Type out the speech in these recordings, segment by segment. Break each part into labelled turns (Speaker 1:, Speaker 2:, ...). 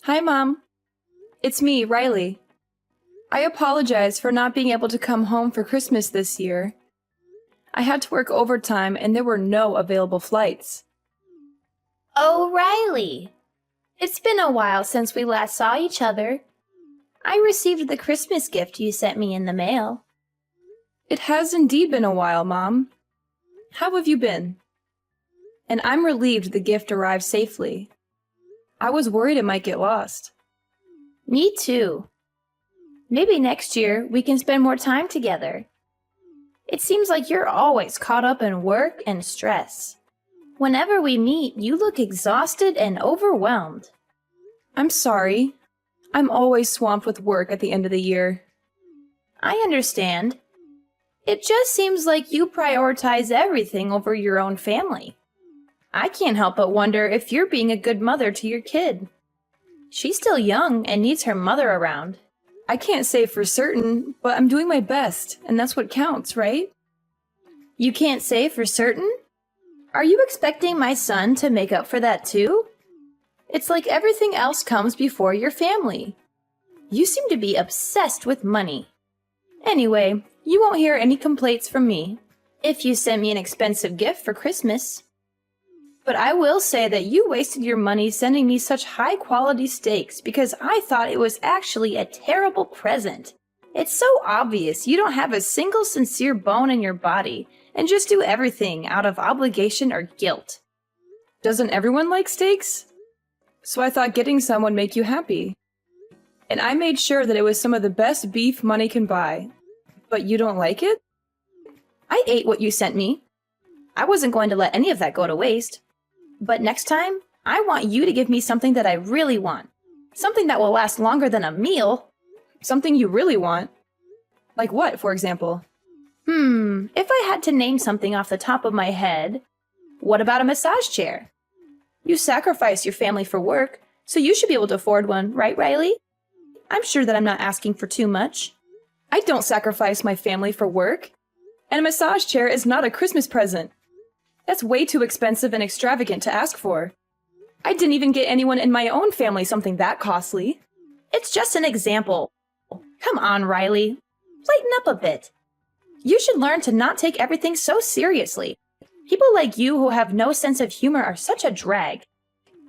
Speaker 1: Hi, Mom. It's me, Riley. I apologize for not being able to come home for Christmas this year. I had to work overtime and there were no available flights.
Speaker 2: Oh, Riley. It's been a while since we last saw each other. I received the Christmas gift you sent me in the mail.
Speaker 1: It has indeed been a while, Mom. How have you been? And I'm relieved the gift arrived safely. I was worried it might get lost.
Speaker 2: Me too. Maybe next year we can spend more time together. It seems like you're always caught up in work and stress. Whenever we meet, you look exhausted and overwhelmed.
Speaker 1: I'm sorry. I'm always swamped with work at the end of the year.
Speaker 2: I understand. It just seems like you prioritize everything over your own family. I can't help but wonder if you're being a good mother to your kid. She's still young and needs her mother around.
Speaker 1: I can't say for certain, but I'm doing my best, and that's what counts, right?
Speaker 2: You can't say for certain? Are you expecting my son to make up for that too? It's like everything else comes before your family. You seem to be obsessed with money. Anyway, you won't hear any complaints from me if you send me an expensive gift for Christmas. But I will say that you wasted your money sending me such high-quality steaks because I thought it was actually a terrible present. It's so obvious you don't have a single sincere bone in your body and just do everything out of obligation or guilt.
Speaker 1: Doesn't everyone like steaks? So I thought getting some would make you happy. And I made sure that it was some of the best beef money can buy. But you don't like it?
Speaker 2: I ate what you sent me. I wasn't going to let any of that go to waste. But next time, I want you to give me something that I really want. Something that will last longer than a meal.
Speaker 1: Something you really want? Like what, for example?
Speaker 2: If I had to name something off the top of my head, what about a massage chair? You sacrifice your family for work, so you should be able to afford one, right, Riley? I'm sure that I'm not asking for too much.
Speaker 1: I don't sacrifice my family for work. And a massage chair is not a Christmas present. That's way too expensive and extravagant to ask for. I didn't even get anyone in my own family something that costly.
Speaker 2: It's just an example. Come on, Riley. Lighten up a bit. You should learn to not take everything so seriously. People like you who have no sense of humor are such a drag.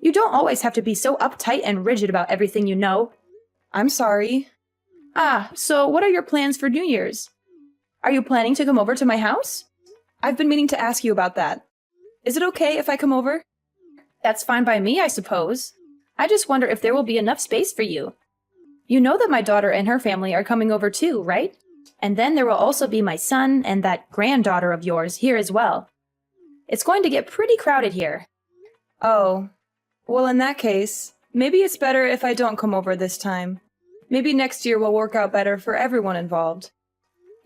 Speaker 2: You don't always have to be so uptight and rigid about everything you know.
Speaker 1: I'm sorry.
Speaker 2: So what are your plans for New Year's? Are you planning to come over to my house?
Speaker 1: I've been meaning to ask you about that. Is it okay if I come over?
Speaker 2: That's fine by me, I suppose. I just wonder if there will be enough space for you. You know that my daughter and her family are coming over too, right? And then there will also be my son and that granddaughter of yours here as well. It's going to get pretty crowded here.
Speaker 1: Oh, well in that case, maybe it's better if I don't come over this time. Maybe next year will work out better for everyone involved.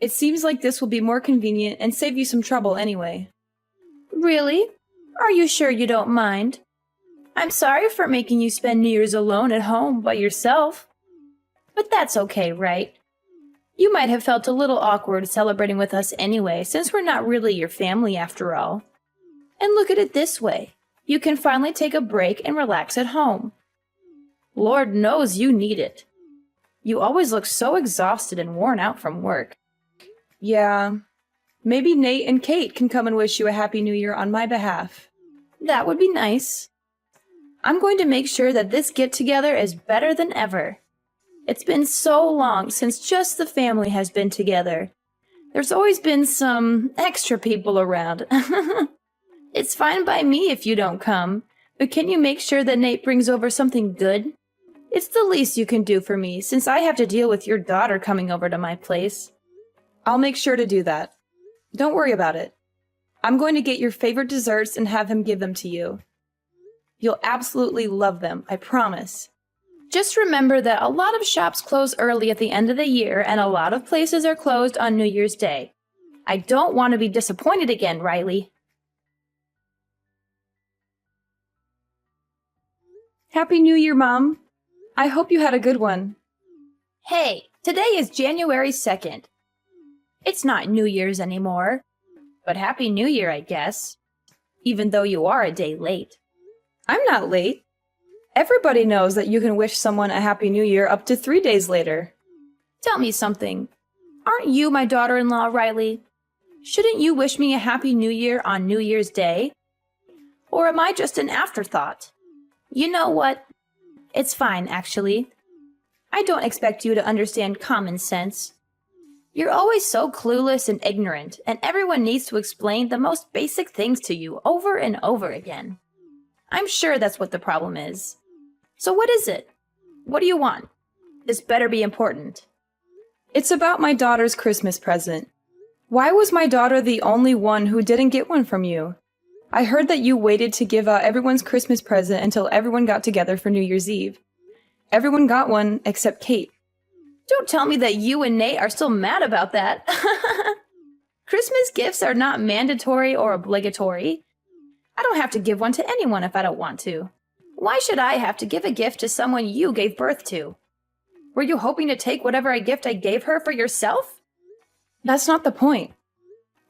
Speaker 1: It seems like this will be more convenient and save you some trouble anyway.
Speaker 2: Really? Are you sure you don't mind? I'm sorry for making you spend New Year's alone at home by yourself. But that's okay, right? You might have felt a little awkward celebrating with us anyway, since we're not really your family after all. And look at it this way. You can finally take a break and relax at home. Lord knows you need it. You always look so exhausted and worn out from work.
Speaker 1: Yeah, maybe Nate and Kate can come and wish you a Happy New Year on my behalf.
Speaker 2: That would be nice. I'm going to make sure that this get-together is better than ever. It's been so long since just the family has been together. There's always been some extra people around. It's fine by me if you don't come, but can you make sure that Nate brings over something good? It's the least you can do for me, since I have to deal with your daughter coming over to my place.
Speaker 1: I'll make sure to do that. Don't worry about it. I'm going to get your favorite desserts and have him give them to you. You'll absolutely love them, I promise.
Speaker 2: Just remember that a lot of shops close early at the end of the year and a lot of places are closed on New Year's Day. I don't want to be disappointed again, Riley.
Speaker 1: Happy New Year, Mom. I hope you had a good one.
Speaker 2: Hey, today is January 2nd. It's not New Year's anymore, but Happy New Year, I guess. Even though you are a day late.
Speaker 1: I'm not late. Everybody knows that you can wish someone a Happy New Year up to 3 days later.
Speaker 2: Tell me something. Aren't you my daughter-in-law, Riley? Shouldn't you wish me a Happy New Year on New Year's Day? Or am I just an afterthought? You know what? It's fine, actually. I don't expect you to understand common sense. You're always so clueless and ignorant, and everyone needs to explain the most basic things to you over and over again. I'm sure that's what the problem is. So what is it? What do you want? This better be important.
Speaker 1: It's about my daughter's Christmas present. Why was my daughter the only one who didn't get one from you? I heard that you waited to give out everyone's Christmas present until everyone got together for New Year's Eve. Everyone got one except Kate.
Speaker 2: Don't tell me that you and Nate are still mad about that. Christmas gifts are not mandatory or obligatory. I don't have to give one to anyone if I don't want to. Why should I have to give a gift to someone you gave birth to? Were you hoping to take whatever gift I gave her for yourself?
Speaker 1: That's not the point.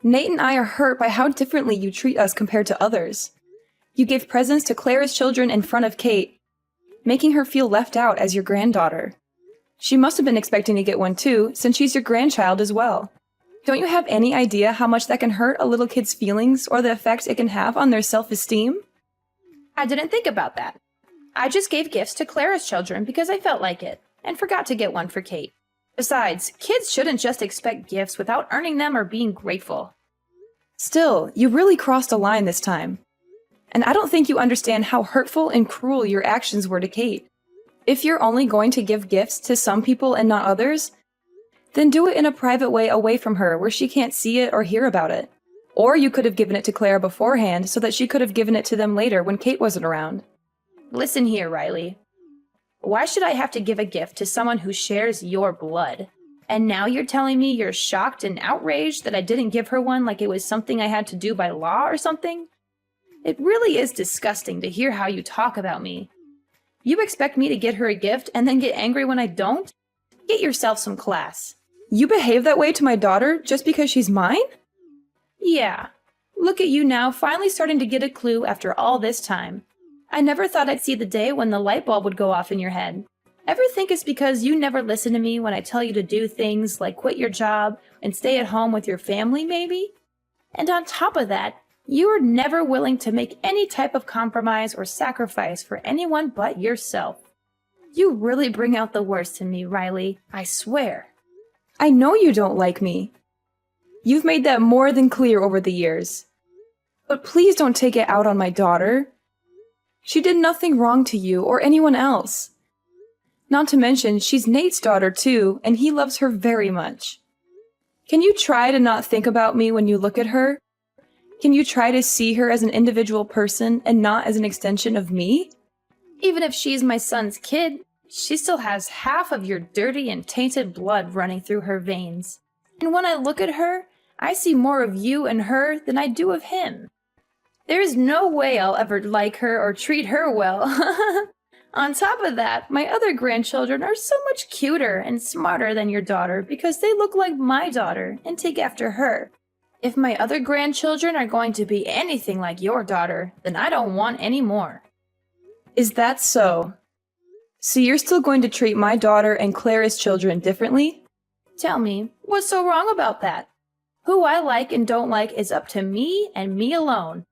Speaker 1: Nate and I are hurt by how differently you treat us compared to others. You gave presents to Clara's children in front of Kate, making her feel left out as your granddaughter. She must have been expecting to get one too, since she's your grandchild as well. Don't you have any idea how much that can hurt a little kid's feelings or the effect it can have on their self-esteem?
Speaker 2: I didn't think about that. I just gave gifts to Clara's children because I felt like it, and forgot to get one for Kate. Besides, kids shouldn't just expect gifts without earning them or being grateful.
Speaker 1: Still, you really crossed a line this time. And I don't think you understand how hurtful and cruel your actions were to Kate. If you're only going to give gifts to some people and not others, then do it in a private way away from her where she can't see it or hear about it. Or you could have given it to Clara beforehand so that she could have given it to them later when Kate wasn't around.
Speaker 2: Listen here, Riley. Why should I have to give a gift to someone who shares your blood? And now you're telling me you're shocked and outraged that I didn't give her one like it was something I had to do by law or something? It really is disgusting to hear how you talk about me. You expect me to get her a gift and then get angry when I don't? Get yourself some class.
Speaker 1: You behave that way to my daughter just because she's mine?
Speaker 2: Yeah. Look at you now, finally starting to get a clue after all this time. I never thought I'd see the day when the light bulb would go off in your head. Ever think it's because you never listen to me when I tell you to do things like quit your job and stay at home with your family, maybe? And on top of that, you are never willing to make any type of compromise or sacrifice for anyone but yourself. You really bring out the worst in me, Riley, I swear.
Speaker 1: I know you don't like me. You've made that more than clear over the years. But please don't take it out on my daughter. She did nothing wrong to you or anyone else. Not to mention, she's Nate's daughter too, and he loves her very much. Can you try to not think about me when you look at her? Can you try to see her as an individual person and not as an extension of me?
Speaker 2: Even if she's my son's kid, she still has half of your dirty and tainted blood running through her veins. And when I look at her, I see more of you and her than I do of him. There is no way I'll ever like her or treat her well. On top of that, my other grandchildren are so much cuter and smarter than your daughter because they look like my daughter and take after her. If my other grandchildren are going to be anything like your daughter, then I don't want any more.
Speaker 1: Is that so? So you're still going to treat my daughter and Clara's children differently?
Speaker 2: Tell me, what's so wrong about that? Who I like and don't like is up to me and me alone.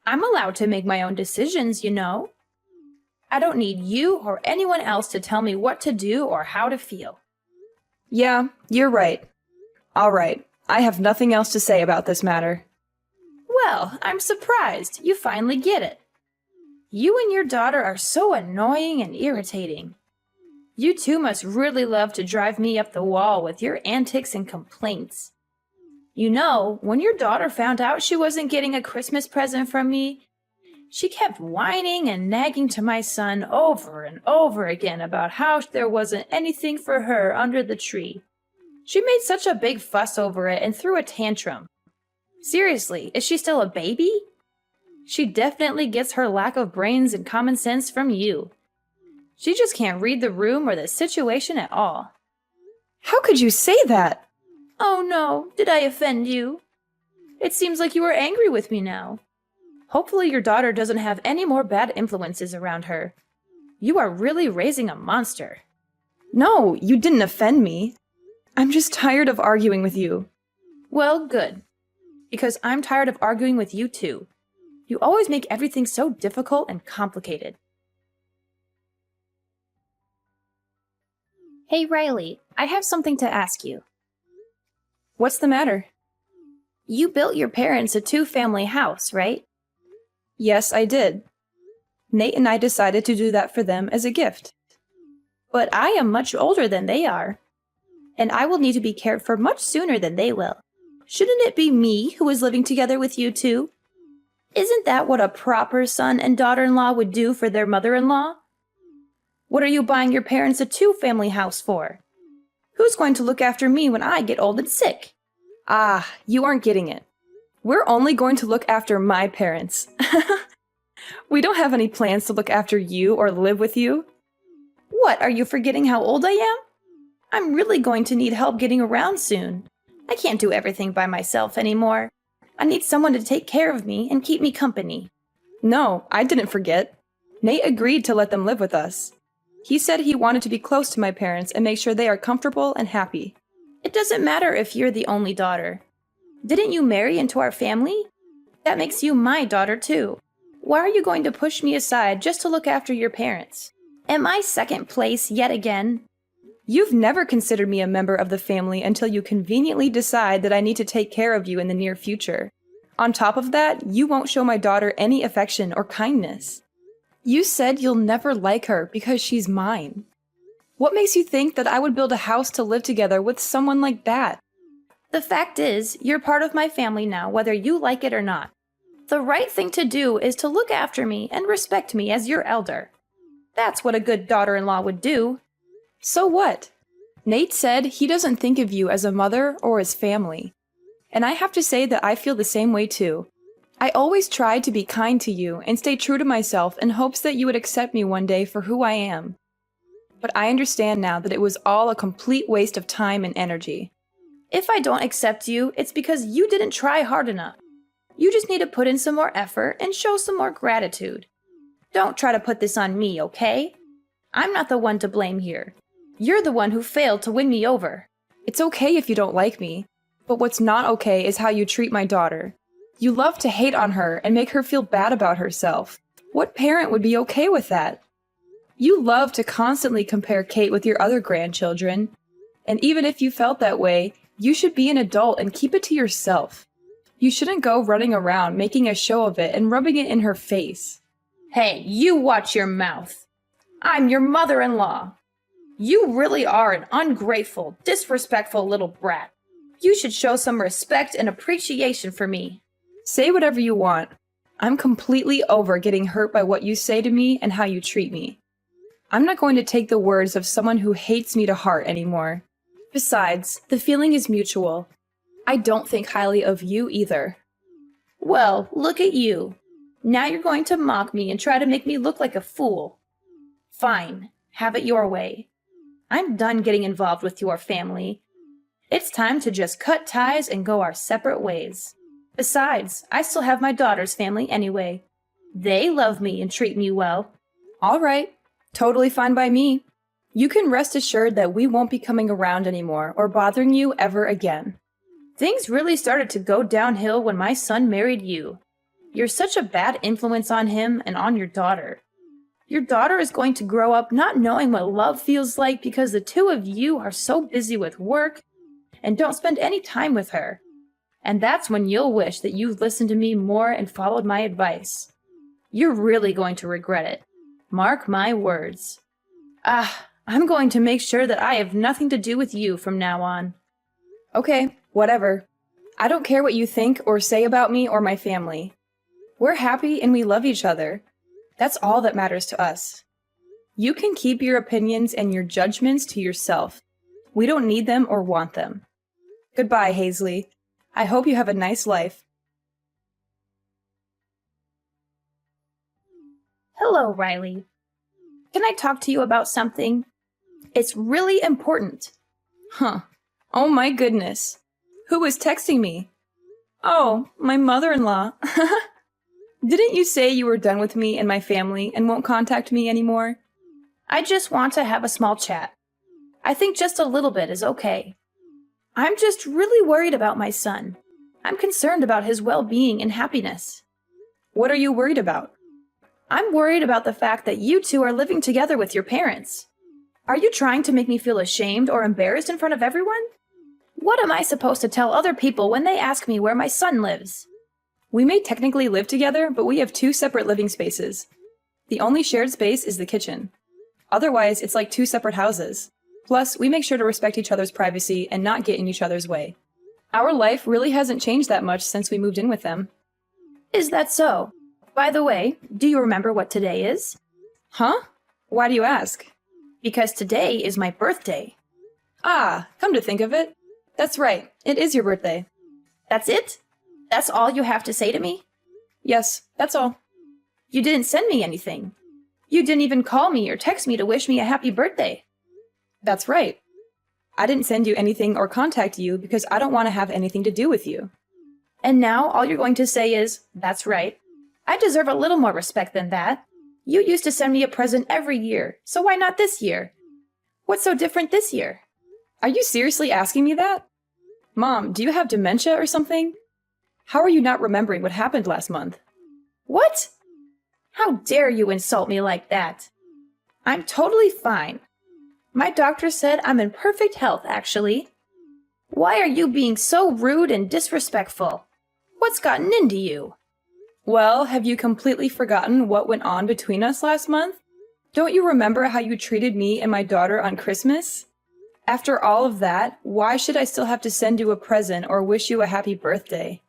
Speaker 2: I'm allowed to make my own decisions, you know. I don't need you or anyone else to tell me what to do or how to feel.
Speaker 1: Yeah, you're right. All right, I have nothing else to say about this matter.
Speaker 2: Well, I'm surprised you finally get it. You and your daughter are so annoying and irritating. You two must really love to drive me up the wall with your antics and complaints. You know, when your daughter found out she wasn't getting a Christmas present from me, she kept whining and nagging to my son over and over again about how there wasn't anything for her under the tree. She made such a big fuss over it and threw a tantrum. Seriously, is she still a baby? She definitely gets her lack of brains and common sense from you. She just can't read the room or the situation at all.
Speaker 1: How could you say that?
Speaker 2: Oh no, did I offend you? It seems like you are angry with me now. Hopefully your daughter doesn't have any more bad influences around her. You are really raising a monster.
Speaker 1: No, you didn't offend me. I'm just tired of arguing with you.
Speaker 2: Well, good. Because I'm tired of arguing with you too. You always make everything so difficult and complicated. Hey, Riley, I have something to ask you.
Speaker 1: What's the matter?
Speaker 2: You built your parents a 2-family house, right?
Speaker 1: Yes, I did. Nate and I decided to do that for them as a gift.
Speaker 2: But I am much older than they are, and I will need to be cared for much sooner than they will. Shouldn't it be me who is living together with you two? Isn't that what a proper son and daughter-in-law would do for their mother-in-law? What are you buying your parents a 2-family house for? Who's going to look after me when I get old and sick?
Speaker 1: Ah, you aren't getting it. We're only going to look after my parents. We don't have any plans to look after you or live with you.
Speaker 2: What, are you forgetting how old I am? I'm really going to need help getting around soon. I can't do everything by myself anymore. I need someone to take care of me and keep me company.
Speaker 1: No, I didn't forget. Nate agreed to let them live with us. He said he wanted to be close to my parents and make sure they are comfortable and happy.
Speaker 2: It doesn't matter if you're the only daughter. Didn't you marry into our family? That makes you my daughter too. Why are you going to push me aside just to look after your parents? Am I second place yet again?
Speaker 1: You've never considered me a member of the family until you conveniently decide that I need to take care of you in the near future. On top of that, you won't show my daughter any affection or kindness. You said you'll never like her because she's mine. What makes you think that I would build a house to live together with someone like that?
Speaker 2: The fact is, you're part of my family now, whether you like it or not. The right thing to do is to look after me and respect me as your elder. That's what a good daughter-in-law would do.
Speaker 1: So what? Nate said he doesn't think of you as a mother or as family. And I have to say that I feel the same way too. I always tried to be kind to you and stay true to myself in hopes that you would accept me one day for who I am. But I understand now that it was all a complete waste of time and energy.
Speaker 2: If I don't accept you, it's because you didn't try hard enough. You just need to put in some more effort and show some more gratitude. Don't try to put this on me, okay? I'm not the one to blame here. You're the one who failed to win me over.
Speaker 1: It's okay if you don't like me, but what's not okay is how you treat my daughter. You love to hate on her and make her feel bad about herself. What parent would be okay with that? You love to constantly compare Kate with your other grandchildren. And even if you felt that way, you should be an adult and keep it to yourself. You shouldn't go running around making a show of it and rubbing it in her face.
Speaker 2: Hey, you watch your mouth. I'm your mother-in-law. You really are an ungrateful, disrespectful little brat. You should show some respect and appreciation for me.
Speaker 1: Say whatever you want. I'm completely over getting hurt by what you say to me and how you treat me. I'm not going to take the words of someone who hates me to heart anymore. Besides, the feeling is mutual. I don't think highly of you either.
Speaker 2: Well, look at you. Now you're going to mock me and try to make me look like a fool. Fine, have it your way. I'm done getting involved with your family. It's time to just cut ties and go our separate ways. Besides, I still have my daughter's family anyway. They love me and treat me well.
Speaker 1: All right, totally fine by me. You can rest assured that we won't be coming around anymore or bothering you ever again.
Speaker 2: Things really started to go downhill when my son married you. You're such a bad influence on him and on your daughter. Your daughter is going to grow up not knowing what love feels like because the two of you are so busy with work and don't spend any time with her. And that's when you'll wish that you'd listened to me more and followed my advice. You're really going to regret it. Mark my words. I'm going to make sure that I have nothing to do with you from now on.
Speaker 1: Okay, whatever. I don't care what you think or say about me or my family. We're happy and we love each other. That's all that matters to us. You can keep your opinions and your judgments to yourself. We don't need them or want them. Goodbye, Hazley. I hope you have a nice life.
Speaker 2: Hello, Riley. Can I talk to you about something? It's really important.
Speaker 1: Huh. Oh my goodness. Who was texting me? Oh, my mother-in-law. Didn't you say you were done with me and my family and won't contact me anymore?
Speaker 2: I just want to have a small chat. I think just a little bit is okay. I'm just really worried about my son. I'm concerned about his well-being and happiness.
Speaker 1: What are you worried about?
Speaker 2: I'm worried about the fact that you two are living together with your parents. Are you trying to make me feel ashamed or embarrassed in front of everyone? What am I supposed to tell other people when they ask me where my son lives?
Speaker 1: We may technically live together, but we have 2 separate living spaces. The only shared space is the kitchen. Otherwise, it's like 2 separate houses. Plus, we make sure to respect each other's privacy and not get in each other's way. Our life really hasn't changed that much since we moved in with them.
Speaker 2: Is that so? By the way, do you remember what today is?
Speaker 1: Huh? Why do you ask?
Speaker 2: Because today is my birthday.
Speaker 1: Ah, come to think of it. That's right, it is your birthday.
Speaker 2: That's it? That's all you have to say to me?
Speaker 1: Yes, that's all.
Speaker 2: You didn't send me anything. You didn't even call me or text me to wish me a happy birthday.
Speaker 1: That's right. I didn't send you anything or contact you because I don't want to have anything to do with you.
Speaker 2: And now all you're going to say is, that's right. I deserve a little more respect than that. You used to send me a present every year, so why not this year? What's so different this year?
Speaker 1: Are you seriously asking me that? Mom, do you have dementia or something? How are you not remembering what happened last month?
Speaker 2: What? How dare you insult me like that? I'm totally fine. My doctor said I'm in perfect health, actually. Why are you being so rude and disrespectful? What's gotten into you?
Speaker 1: Well, have you completely forgotten what went on between us last month? Don't you remember how you treated me and my daughter on Christmas? After all of that, why should I still have to send you a present or wish you a happy birthday?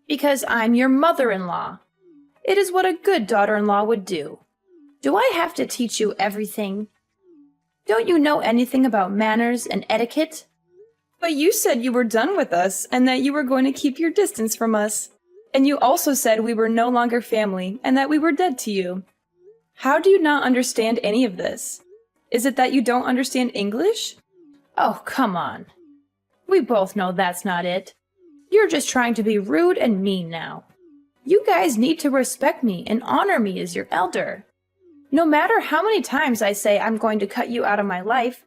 Speaker 2: Because I'm your mother-in-law. It is what a good daughter-in-law would do. Do I have to teach you everything? Don't you know anything about manners and etiquette?
Speaker 1: But you said you were done with us and that you were going to keep your distance from us. And you also said we were no longer family and that we were dead to you. How do you not understand any of this? Is it that you don't understand English?
Speaker 2: Oh, come on. We both know that's not it. You're just trying to be rude and mean now. You guys need to respect me and honor me as your elder. No matter how many times I say I'm going to cut you out of my life,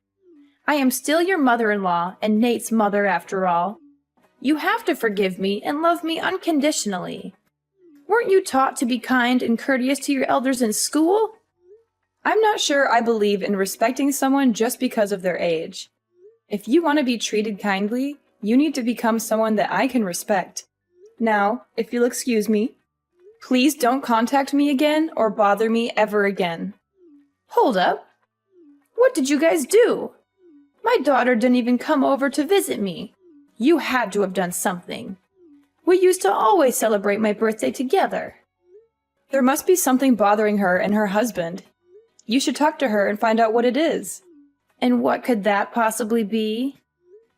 Speaker 2: I am still your mother-in-law and Nate's mother after all. You have to forgive me and love me unconditionally. Weren't you taught to be kind and courteous to your elders in school?
Speaker 1: I'm not sure I believe in respecting someone just because of their age. If you want to be treated kindly, you need to become someone that I can respect. Now, if you'll excuse me, please don't contact me again or bother me ever again.
Speaker 2: Hold up. What did you guys do? My daughter didn't even come over to visit me. You had to have done something. We used to always celebrate my birthday together.
Speaker 1: There must be something bothering her and her husband. You should talk to her and find out what it is.
Speaker 2: And what could that possibly be?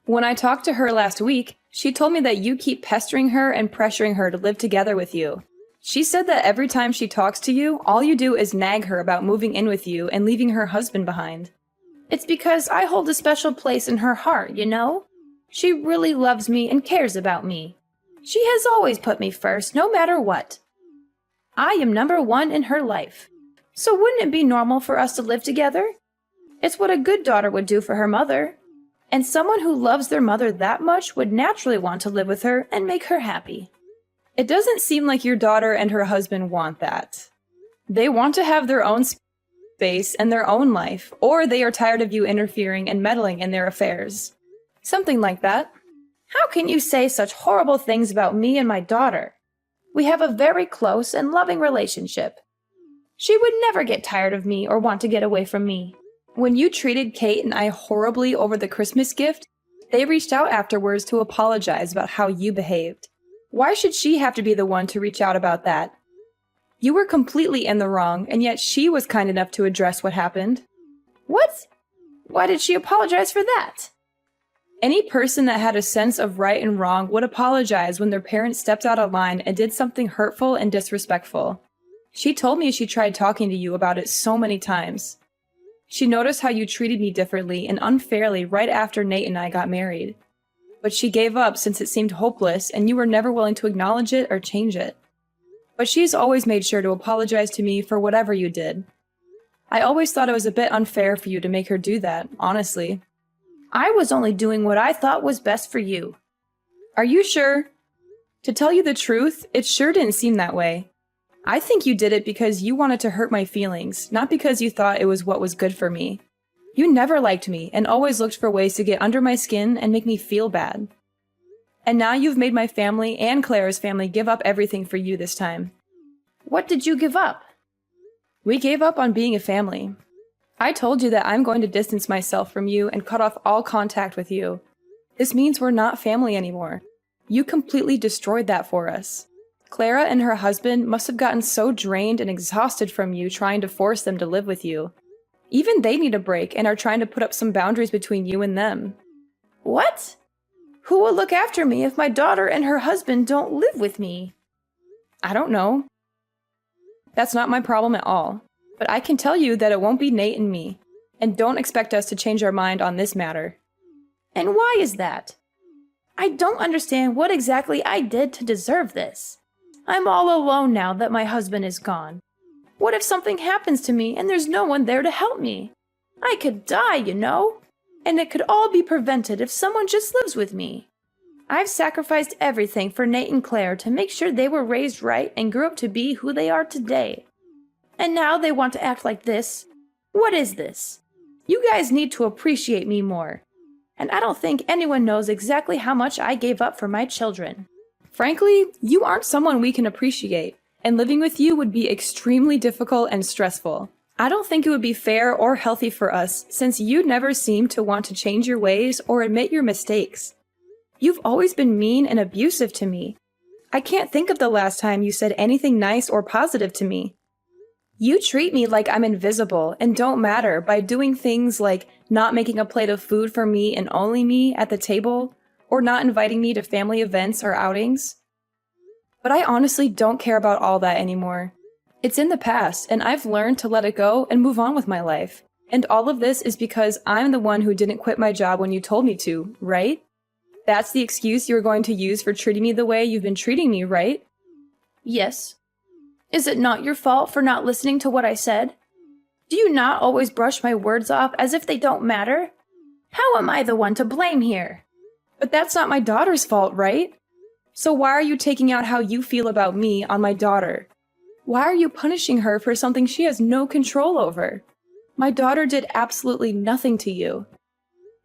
Speaker 1: When I talked to her last week, she told me that you keep pestering her and pressuring her to live together with you. She said that every time she talks to you, all you do is nag her about moving in with you and leaving her husband behind.
Speaker 2: It's because I hold a special place in her heart, you know? She really loves me and cares about me. She has always put me first, no matter what. I am number one in her life. So wouldn't it be normal for us to live together? It's what a good daughter would do for her mother. And someone who loves their mother that much would naturally want to live with her and make her happy.
Speaker 1: It doesn't seem like your daughter and her husband want that. They want to have their own space and their own life, or they are tired of you interfering and meddling in their affairs. Something like that.
Speaker 2: How can you say such horrible things about me and my daughter? We have a very close and loving relationship. She would never get tired of me or want to get away from me.
Speaker 1: When you treated Kate and I horribly over the Christmas gift, they reached out afterwards to apologize about how you behaved. Why should she have to be the one to reach out about that? You were completely in the wrong, and yet she was kind enough to address what happened.
Speaker 2: What? Why did she apologize for that?
Speaker 1: Any person that had a sense of right and wrong would apologize when their parents stepped out of line and did something hurtful and disrespectful. She told me she tried talking to you about it so many times. She noticed how you treated me differently and unfairly right after Nate and I got married. But she gave up since it seemed hopeless and you were never willing to acknowledge it or change it. But she's always made sure to apologize to me for whatever you did. I always thought it was a bit unfair for you to make her do that, honestly.
Speaker 2: I was only doing what I thought was best for you.
Speaker 1: Are you sure? To tell you the truth, it sure didn't seem that way. I think you did it because you wanted to hurt my feelings, not because you thought it was what was good for me. You never liked me and always looked for ways to get under my skin and make me feel bad. And now you've made my family and Clara's family give up everything for you this time.
Speaker 2: What did you give up?
Speaker 1: We gave up on being a family. I told you that I'm going to distance myself from you and cut off all contact with you. This means we're not family anymore. You completely destroyed that for us. Clara and her husband must have gotten so drained and exhausted from you trying to force them to live with you. Even they need a break and are trying to put up some boundaries between you and them.
Speaker 2: What? Who will look after me if my daughter and her husband don't live with me?
Speaker 1: I don't know. That's not my problem at all. But I can tell you that it won't be Nate and me. And don't expect us to change our mind on this matter.
Speaker 2: And why is that? I don't understand what exactly I did to deserve this. I'm all alone now that my husband is gone. What if something happens to me and there's no one there to help me? I could die, you know? And it could all be prevented if someone just lives with me. I've sacrificed everything for Nate and Claire to make sure they were raised right and grew up to be who they are today. And now they want to act like this. What is this? You guys need to appreciate me more. And I don't think anyone knows exactly how much I gave up for my children.
Speaker 1: Frankly, you aren't someone we can appreciate, and living with you would be extremely difficult and stressful. I don't think it would be fair or healthy for us, since you never seem to want to change your ways or admit your mistakes. You've always been mean and abusive to me. I can't think of the last time you said anything nice or positive to me. You treat me like I'm invisible and don't matter by doing things like not making a plate of food for me and only me at the table, or not inviting me to family events or outings. But I honestly don't care about all that anymore. It's in the past, and I've learned to let it go and move on with my life. And all of this is because I'm the one who didn't quit my job when you told me to, right? That's the excuse you're going to use for treating me the way you've been treating me, right?
Speaker 2: Yes. Is it not your fault for not listening to what I said? Do you not always brush my words off as if they don't matter? How am I the one to blame here?
Speaker 1: But that's not my daughter's fault, right? So why are you taking out how you feel about me on my daughter? Why are you punishing her for something she has no control over? My daughter did absolutely nothing to you.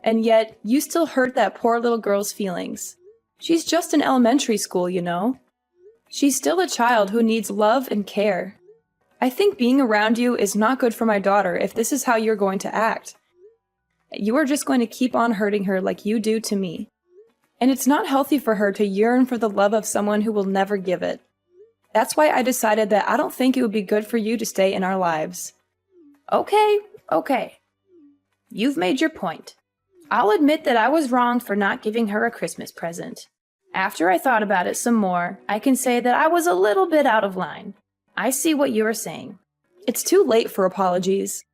Speaker 1: And yet, you still hurt that poor little girl's feelings. She's just in elementary school, you know? She's still a child who needs love and care. I think being around you is not good for my daughter if this is how you're going to act. You are just going to keep on hurting her like you do to me. And it's not healthy for her to yearn for the love of someone who will never give it. That's why I decided that I don't think it would be good for you to stay in our lives.
Speaker 2: Okay. You've made your point. I'll admit that I was wrong for not giving her a Christmas present. After I thought about it some more, I can say that I was a little bit out of line. I see what you are saying.
Speaker 1: It's too late for apologies.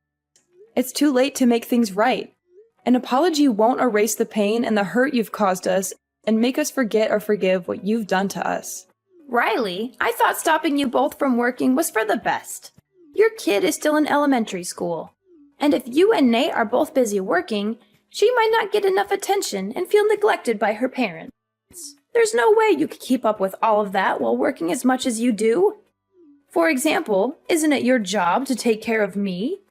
Speaker 1: It's too late to make things right. An apology won't erase the pain and the hurt you've caused us and make us forget or forgive what you've done to us.
Speaker 2: Riley, I thought stopping you both from working was for the best. Your kid is still in elementary school. And if you and Nate are both busy working, she might not get enough attention and feel neglected by her parents. There's no way you could keep up with all of that while working as much as you do. For example, isn't it your job to take care of me?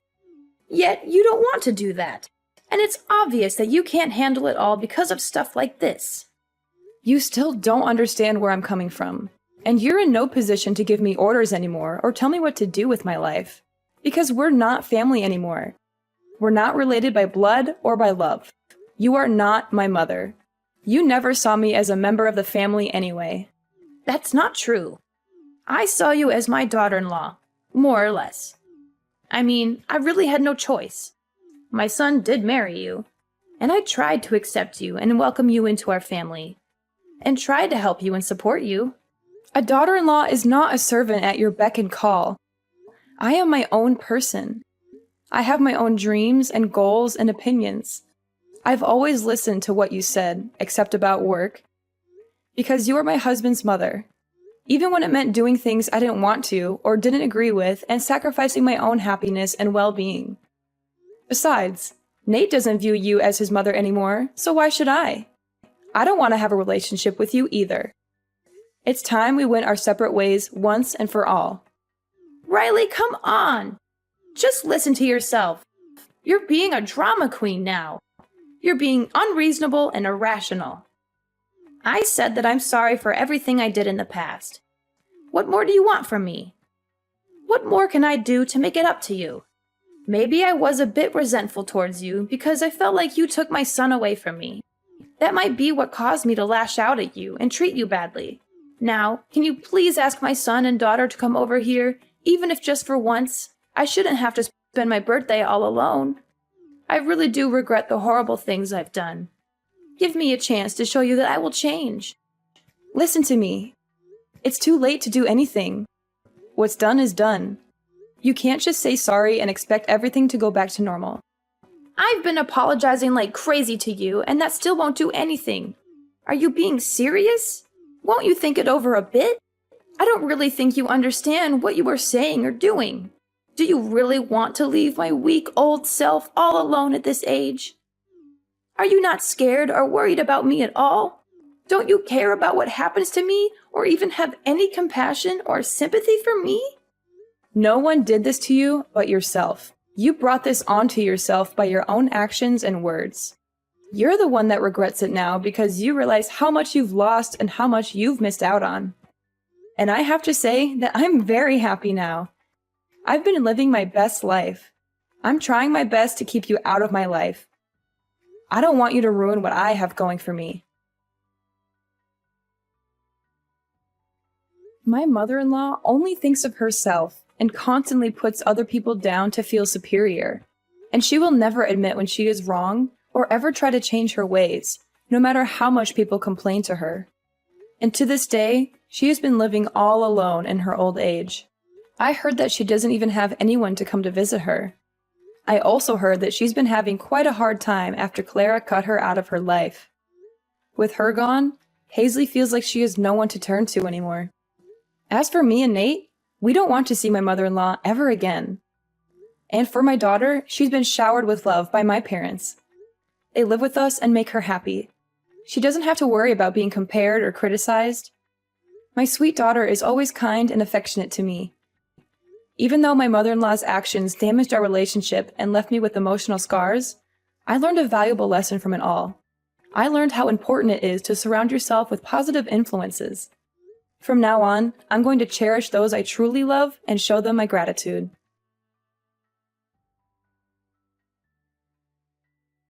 Speaker 2: Yet you don't want to do that. And it's obvious that you can't handle it all because of stuff like this.
Speaker 1: You still don't understand where I'm coming from. And you're in no position to give me orders anymore or tell me what to do with my life. Because we're not family anymore. We're not related by blood or by love. You are not my mother. You never saw me as a member of the family anyway.
Speaker 2: That's not true. I saw you as my daughter-in-law, more or less. I mean, I really had no choice. My son did marry you, and I tried to accept you and welcome you into our family, and tried to help you and support you.
Speaker 1: A daughter-in-law is not a servant at your beck and call. I am my own person. I have my own dreams and goals and opinions. I've always listened to what you said, except about work. Because you are my husband's mother. even when it meant doing things I didn't want to or didn't agree with and sacrificing my own happiness and well-being. Besides, Nate doesn't view you as his mother anymore, so why should I? I don't want to have a relationship with you either. It's time we went our separate ways once and for all.
Speaker 2: Riley, come on! Just listen to yourself. You're being a drama queen now. You're being unreasonable and irrational. I said that I'm sorry for everything I did in the past. What more do you want from me? What more can I do to make it up to you? Maybe I was a bit resentful towards you because I felt like you took my son away from me. That might be what caused me to lash out at you and treat you badly. Now, can you please ask my son and daughter to come over here, even if just for once? I shouldn't have to spend my birthday all alone. I really do regret the horrible things I've done. Give me a chance to show you that I will change.
Speaker 1: Listen to me. It's too late to do anything. What's done is done. You can't just say sorry and expect everything to go back to normal.
Speaker 2: I've been apologizing like crazy to you, and that still won't do anything. Are you being serious? Won't you think it over a bit? I don't really think you understand what you are saying or doing. Do you really want to leave my weak old self all alone at this age? Are you not scared or worried about me at all? Don't you care about what happens to me or even have any compassion or sympathy for me?
Speaker 1: No one did this to you but yourself. You brought this onto yourself by your own actions and words. You're the one that regrets it now because you realize how much you've lost and how much you've missed out on. And I have to say that I'm very happy now. I've been living my best life. I'm trying my best to keep you out of my life. I don't want you to ruin what I have going for me. My mother-in-law only thinks of herself and constantly puts other people down to feel superior. And she will never admit when she is wrong or ever try to change her ways, no matter how much people complain to her. And to this day, she has been living all alone in her old age. I heard that she doesn't even have anyone to come to visit her. I also heard that she's been having quite a hard time after Clara cut her out of her life. With her gone, Hazley feels like she has no one to turn to anymore. As for me and Nate, we don't want to see my mother-in-law ever again. And for my daughter, she's been showered with love by my parents. They live with us and make her happy. She doesn't have to worry about being compared or criticized. My sweet daughter is always kind and affectionate to me. Even though my mother-in-law's actions damaged our relationship and left me with emotional scars, I learned a valuable lesson from it all. I learned how important it is to surround yourself with positive influences. From now on, I'm going to cherish those I truly love and show them my gratitude.